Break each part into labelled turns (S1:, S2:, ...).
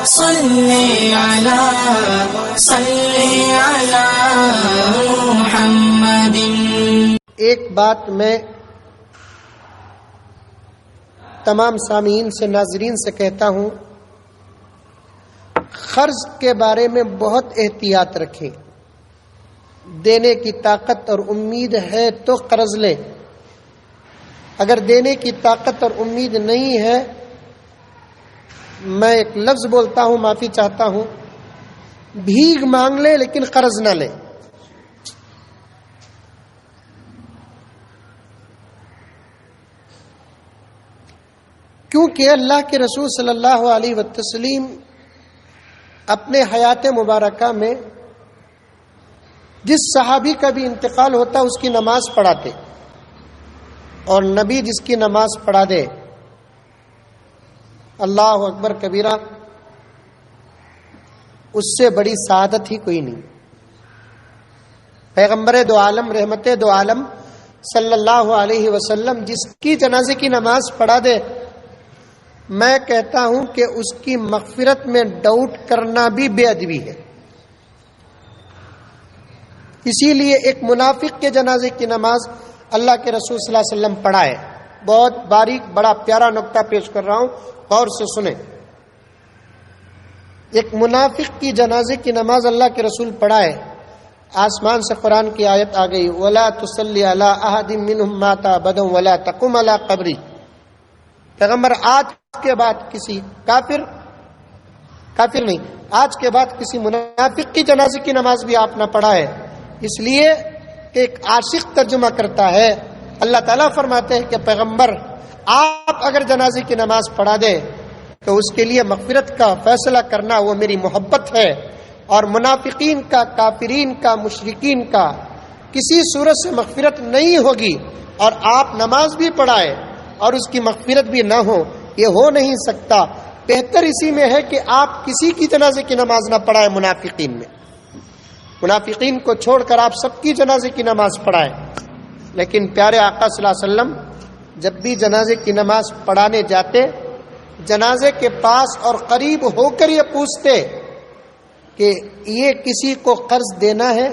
S1: صلی علی محمد۔
S2: ایک بات میں تمام سامعین سے، ناظرین سے کہتا ہوں، قرض کے بارے میں بہت احتیاط رکھیں۔ دینے کی طاقت اور امید ہے تو قرض لیں، اگر دینے کی طاقت اور امید نہیں ہے، میں ایک لفظ بولتا ہوں، معافی چاہتا ہوں، بھیک مانگ لیں لیکن قرض نہ لیں۔ کیونکہ اللہ کے رسول صلی اللہ علیہ وسلم اپنے حیات مبارکہ میں جس صحابی کا بھی انتقال ہوتا اس کی نماز پڑھاتے، اور نبی جس کی نماز پڑھا دے، اللہ اکبر کبیرہ، اس سے بڑی سعادت ہی کوئی نہیں۔ پیغمبر دو عالم، رحمت دو عالم صلی اللہ علیہ وسلم جس کی جنازے کی نماز پڑھا دے، میں کہتا ہوں کہ اس کی مغفرت میں ڈاؤٹ کرنا بھی بے ادبی ہے۔ اسی لیے ایک منافق کے جنازے کی نماز اللہ کے رسول صلی اللہ علیہ وسلم پڑھائے۔ بہت باریک بڑا پیارا نقطہ پیش کر رہا ہوں، غور سے سنیں۔ ایک منافق کی جنازے کی نماز اللہ کے رسول پڑھائے، آسمان سے قرآن کی آیت آ گئی، وَلَا تُصَلِّ عَلَىٰ أَحَدٍ مِّنْهُمْ مَاتَ أَبَدًا وَلَا تَقُمْ عَلَىٰ قَبْرِهِ۔ پیغمبر آج کے بعد کسی کافر نہیں، آج کے بعد کسی منافق کی جنازے کی نماز بھی آپ نہ پڑھائے، اس لیے کہ ایک عاشق ترجمہ کرتا ہے۔ اللہ تعالیٰ فرماتے ہیں کہ پیغمبر آپ اگر جنازے کی نماز پڑھا دیں تو اس کے لیے مغفرت کا فیصلہ کرنا وہ میری محبت ہے، اور منافقین کا، کافرین کا، مشرکین کا کسی صورت سے مغفرت نہیں ہوگی، اور آپ نماز بھی پڑھائے اور اس کی مغفرت بھی نہ ہو، یہ ہو نہیں سکتا۔ بہتر اسی میں ہے کہ آپ کسی کی جنازے کی نماز نہ پڑھائیں، منافقین کو چھوڑ کر آپ سب کی جنازے کی نماز پڑھائیں۔ لیکن پیارے آقا صلی اللہ علیہ وسلم جب بھی جنازے کی نماز پڑھانے جاتے، جنازے کے پاس اور قریب ہو کر یہ پوچھتے کہ یہ کسی کو قرض دینا ہے؟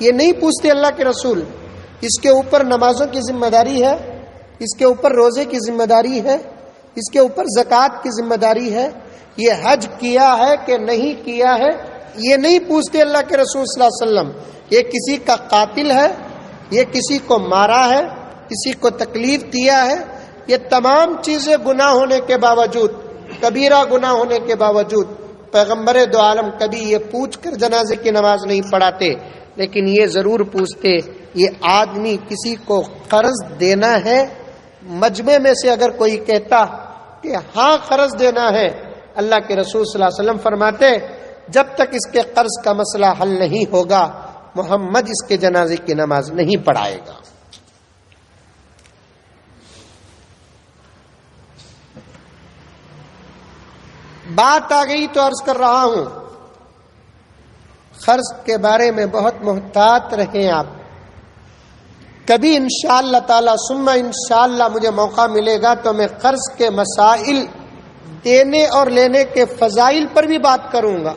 S2: یہ نہیں پوچھتے اللہ کے رسول، اس کے اوپر نمازوں کی ذمہ داری ہے، اس کے اوپر روزے کی ذمہ داری ہے، اس کے اوپر زکوٰۃ کی ذمہ داری ہے، یہ حج کیا ہے کہ نہیں کیا ہے، یہ نہیں پوچھتے اللہ کے رسول صلی اللہ علیہ وسلم۔ یہ کسی کا قاتل ہے، یہ کسی کو مارا ہے، کسی کو تکلیف دیا ہے، یہ تمام چیزیں گناہ ہونے کے باوجود، کبیرہ گناہ ہونے کے باوجود پیغمبر دو عالم کبھی یہ پوچھ کر جنازے کی نماز نہیں پڑھاتے، لیکن یہ ضرور پوچھتے یہ آدمی کسی کو قرض دینا ہے؟ مجمع میں سے اگر کوئی کہتا کہ ہاں قرض دینا ہے، اللہ کے رسول صلی اللہ علیہ وسلم فرماتے جب تک اس کے قرض کا مسئلہ حل نہیں ہوگا محمد اس کے جنازے کی نماز نہیں پڑھائے گا۔ بات آ گئی تو عرض کر رہا ہوں، قرض کے بارے میں بہت محتاط رہیں آپ۔ کبھی انشاءاللہ تعالی ثم انشاءاللہ مجھے موقع ملے گا تو میں قرض کے مسائل، دینے اور لینے کے فضائل پر بھی بات کروں گا۔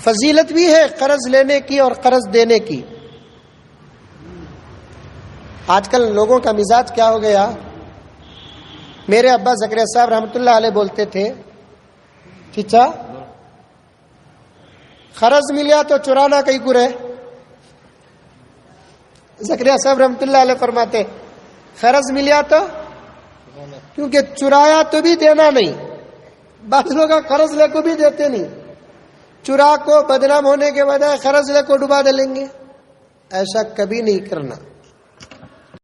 S2: فضیلت بھی ہے قرض لینے کی اور قرض دینے کی۔ آج کل لوگوں کا مزاج کیا ہو گیا، میرے ابا زکریا صاحب رحمۃ اللہ علیہ بولتے تھے، چچا قرض ملیا تو چرانا کہیں کو رہے۔ زکریا صاحب رحمۃ اللہ علیہ فرماتے قرض ملیا تو، کیونکہ چرایا تو بھی دینا نہیں، بعض لوگ قرض لے کو بھی دیتے نہیں، چرا کو بدنام ہونے کے بجائے قرض لے کو ڈبا دیں گے۔ ایسا کبھی نہیں کرنا۔